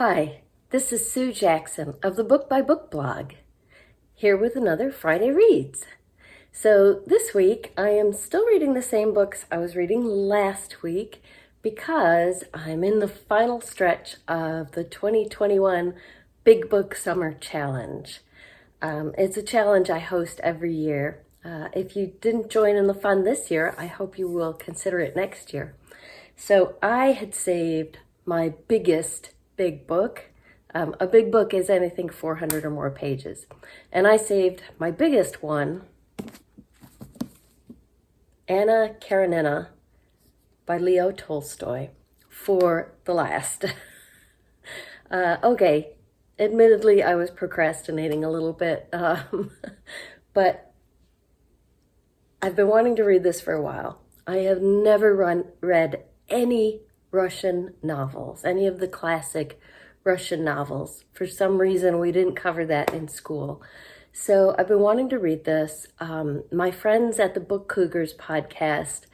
Hi, this is Sue Jackson of the Book by Book blog, here with another Friday Reads. So this week I am still reading the same books I was reading last week because I'm in the final stretch of the 2021 Big Book Summer Challenge. It's a challenge I host every year. If you didn't join in the fun this year, I hope you will consider it next year. So I had saved my biggest big book. A big book is anything 400 or more pages. And I saved my biggest one, Anna Karenina by Leo Tolstoy, for the last. Okay, admittedly, I was procrastinating a little bit, but I've been wanting to read this for a while. I have never read any Russian novels, any of the classic Russian novels. For some reason, we didn't cover that in school. So I've been wanting to read this. My friends at the Book Cougars podcast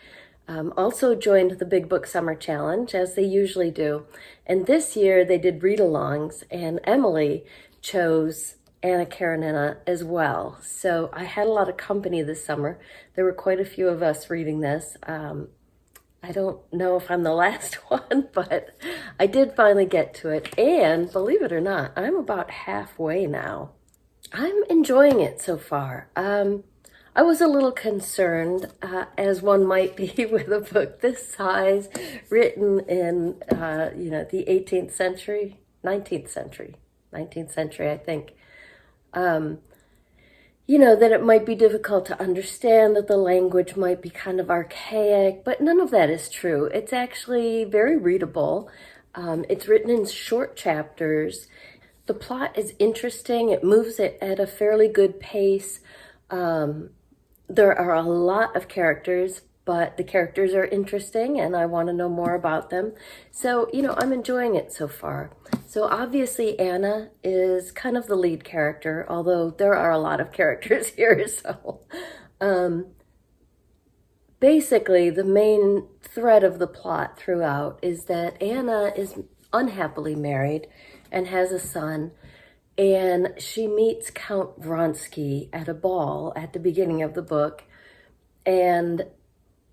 also joined the Big Book Summer Challenge, as they usually do. And this year they did read-alongs, and Emily chose Anna Karenina as well. So I had a lot of company this summer. There were quite a few of us reading this. I don't know if I'm the last one, but I did finally get to it. And believe it or not, I'm about halfway now. I'm enjoying it so far. I was a little concerned, as one might be with a book this size, written in, the 19th century, I think. That it might be difficult to understand, that the language might be kind of archaic, but none of that is true. It's actually very readable. It's written in short chapters. The plot is interesting. It moves at a fairly good pace. There are a lot of characters, but the characters are interesting and I want to know more about them. So, I'm enjoying it so far. So obviously Anna is kind of the lead character, although there are a lot of characters here. So basically the main thread of the plot throughout is that Anna is unhappily married and has a son, and she meets Count Vronsky at a ball at the beginning of the book, and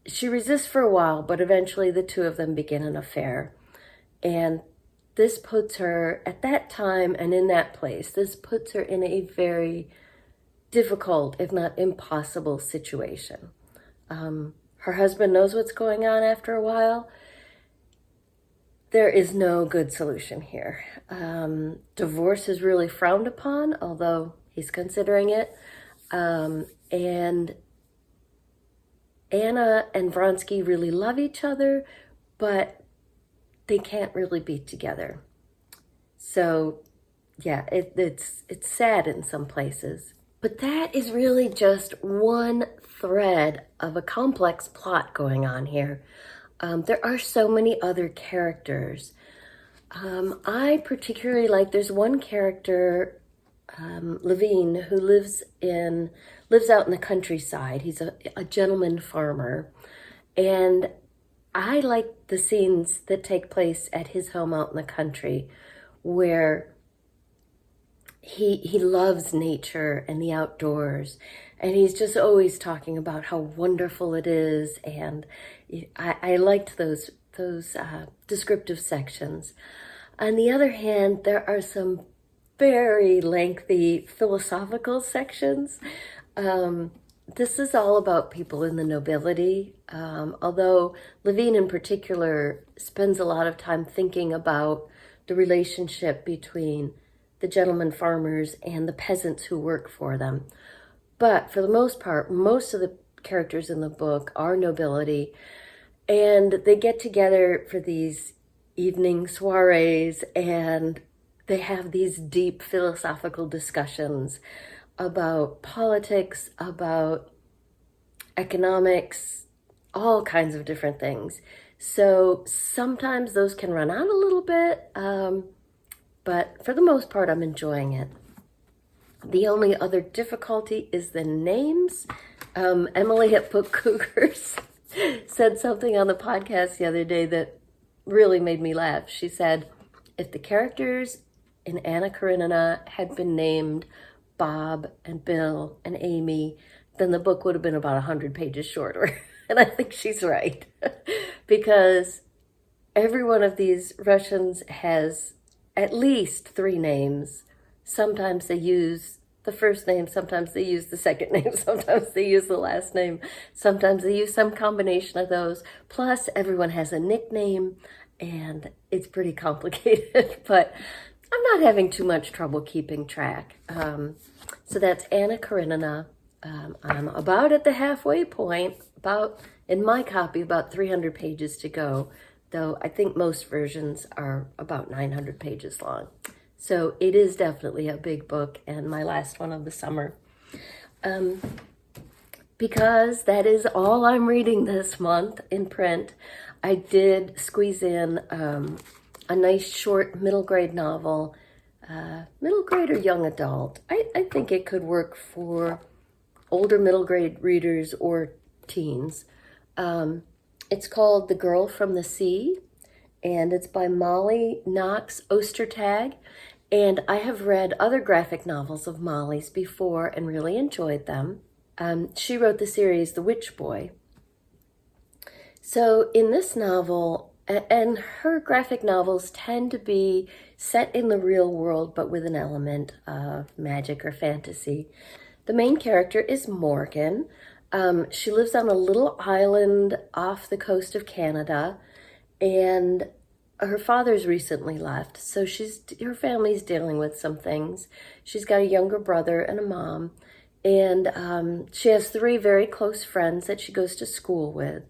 she resists for a while, but eventually the two of them begin an affair. And this puts her, at that time and in that place, this puts her in a very difficult, if not impossible, situation. Her husband knows what's going on after a while. There is no good solution here. Divorce is really frowned upon, although he's considering it. And Anna and Vronsky really love each other, but they can't really be together. So, yeah, it's sad in some places. But that is really just one thread of a complex plot going on here. There are so many other characters. I particularly like, there's one character, Levine, who lives out in the countryside. He's a gentleman farmer, and I like the scenes that take place at his home out in the country, where he loves nature and the outdoors, and he's just always talking about how wonderful it is, and I liked those descriptive sections. On the other hand, there are some very lengthy philosophical sections. This is all about people in the nobility, although Levine in particular spends a lot of time thinking about the relationship between the gentleman farmers and the peasants who work for them. But for the most part, most of the characters in the book are nobility, and they get together for these evening soirees, and they have these deep philosophical discussions about politics, about economics, all kinds of different things. So sometimes those can run out a little bit, but for the most part, I'm enjoying it. The only other difficulty is the names. Emily at Book Cougars said something on the podcast the other day that really made me laugh. She said, if the characters in Anna Karenina had been named Bob and Bill and Amy, then the book would have been about 100 pages shorter. And I think she's right. Because every one of these Russians has at least 3 names. Sometimes they use the first name, sometimes they use the second name, sometimes they use the last name, sometimes they use some combination of those. Plus, everyone has a nickname, and it's pretty complicated, but I'm not having too much trouble keeping track. So that's Anna Karenina. I'm about at the halfway point, in my copy, about 300 pages to go, though I think most versions are about 900 pages long. So it is definitely a big book, and my last one of the summer. Because that is all I'm reading this month in print, I did squeeze in a nice short middle grade novel, middle grade or young adult. I think it could work for older middle grade readers or teens. It's called The Girl from the Sea, and it's by Molly Knox Ostertag. And I have read other graphic novels of Molly's before and really enjoyed them. She wrote the series The Witch Boy. So in this novel, and her graphic novels tend to be set in the real world, but with an element of magic or fantasy. The main character is Morgan. She lives on a little island off the coast of Canada, and her father's recently left, so her family's dealing with some things. She's got a younger brother and a mom, and she has 3 very close friends that she goes to school with.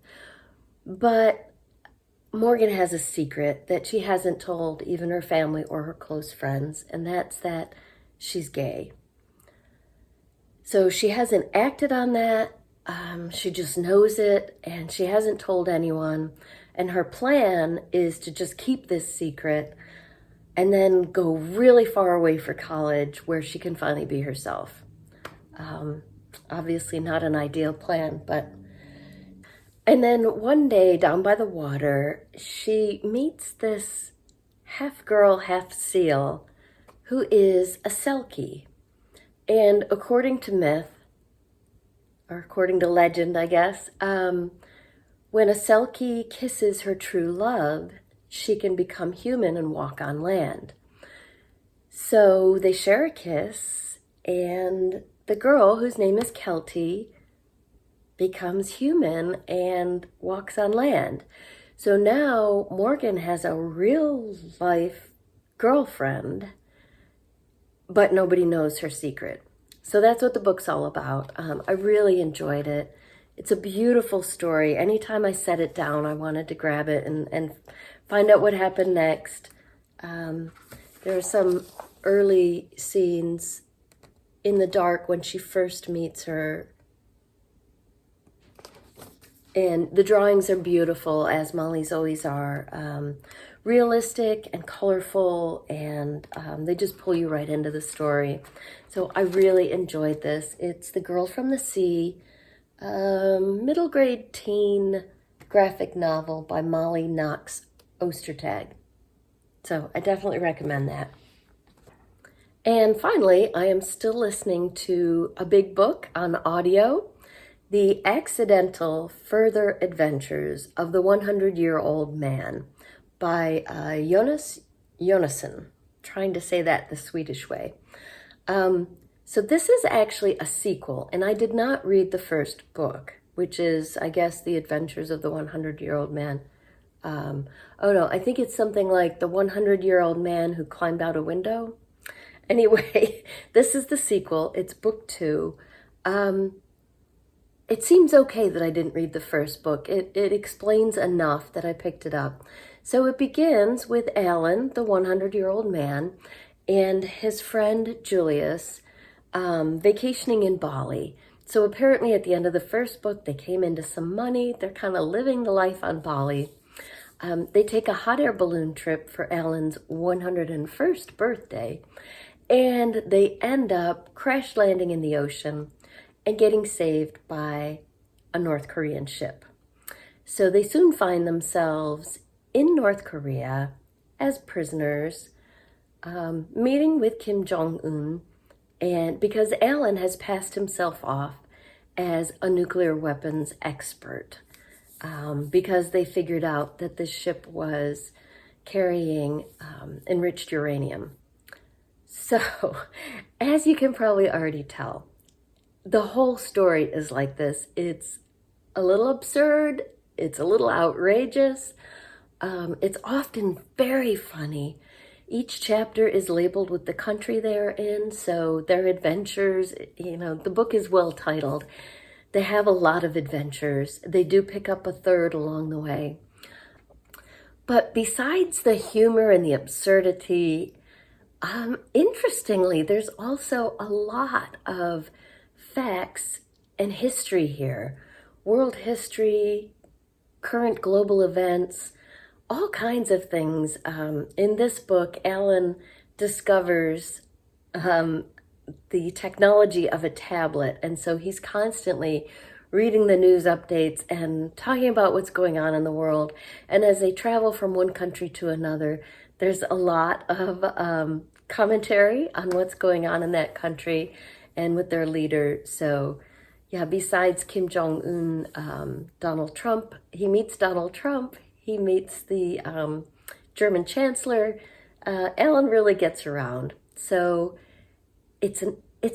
But Morgan has a secret that she hasn't told even her family or her close friends, and that's that she's gay. So she hasn't acted on that. She just knows it, and she hasn't told anyone. And her plan is to just keep this secret and then go really far away for college where she can finally be herself. Obviously not an ideal plan, but... And then one day down by the water, she meets this half girl, half seal who is a Selkie. And according to myth, or according to legend, I guess, when a Selkie kisses her true love, she can become human and walk on land. So they share a kiss, and the girl, whose name is Kelty, becomes human and walks on land. So now Morgan has a real life girlfriend, but nobody knows her secret. So that's what the book's all about. I really enjoyed it. It's a beautiful story. Anytime I set it down, I wanted to grab it and find out what happened next. There are some early scenes in the dark when she first meets her. And the drawings are beautiful, as Molly's always are. Realistic and colorful, and they just pull you right into the story. So I really enjoyed this. It's The Girl from the Sea, middle grade teen graphic novel by Molly Knox Ostertag. So I definitely recommend that. And finally, I am still listening to a big book on audio, The Accidental Further Adventures of the 100-Year-Old Man by Jonas Jonasson. Trying to say that the Swedish way. So this is actually a sequel, and I did not read the first book, which is, I guess, The Adventures of the 100-Year-Old Man. Oh no, I think it's something like The 100-Year-Old Man Who Climbed Out a Window. Anyway, this is the sequel. It's book 2. It seems okay that I didn't read the first book. It explains enough that I picked it up. So it begins with Alan, the 100-year-old man, and his friend Julius vacationing in Bali. So apparently at the end of the first book, they came into some money. They're kind of living the life on Bali. They take a hot air balloon trip for Alan's 101st birthday, and they end up crash landing in the ocean and getting saved by a North Korean ship. So they soon find themselves in North Korea as prisoners, meeting with Kim Jong-un, and because Alan has passed himself off as a nuclear weapons expert, because they figured out that this ship was carrying enriched uranium. So, as you can probably already tell, the whole story is like this. It's a little absurd, it's a little outrageous, it's often very funny. Each chapter is labeled with the country they're in, so their adventures, the book is well titled. They have a lot of adventures. They do pick up a third along the way. But besides the humor and the absurdity, interestingly, there's also a lot of facts and history here. World history, current global events, all kinds of things. In this book, Alan discovers the technology of a tablet, and so he's constantly reading the news updates and talking about what's going on in the world. And as they travel from one country to another, there's a lot of commentary on what's going on in that country and with their leader. So yeah, besides Kim Jong-un, Donald Trump, he meets Donald Trump, he meets the German Chancellor. Alan really gets around. So it's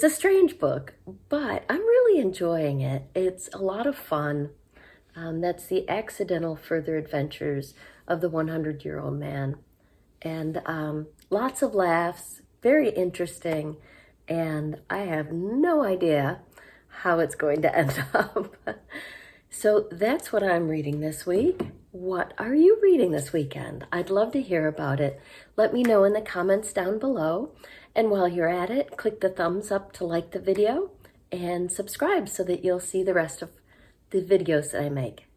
a strange book, but I'm really enjoying it. It's a lot of fun. That's The Accidental Further Adventures of the 100-Year-Old Man. And lots of laughs, very interesting, and I have no idea how it's going to end up. So that's what I'm reading this week. What are you reading this weekend? I'd love to hear about it. Let me know in the comments down below. And while you're at it, click the thumbs up to like the video and subscribe so that you'll see the rest of the videos that I make.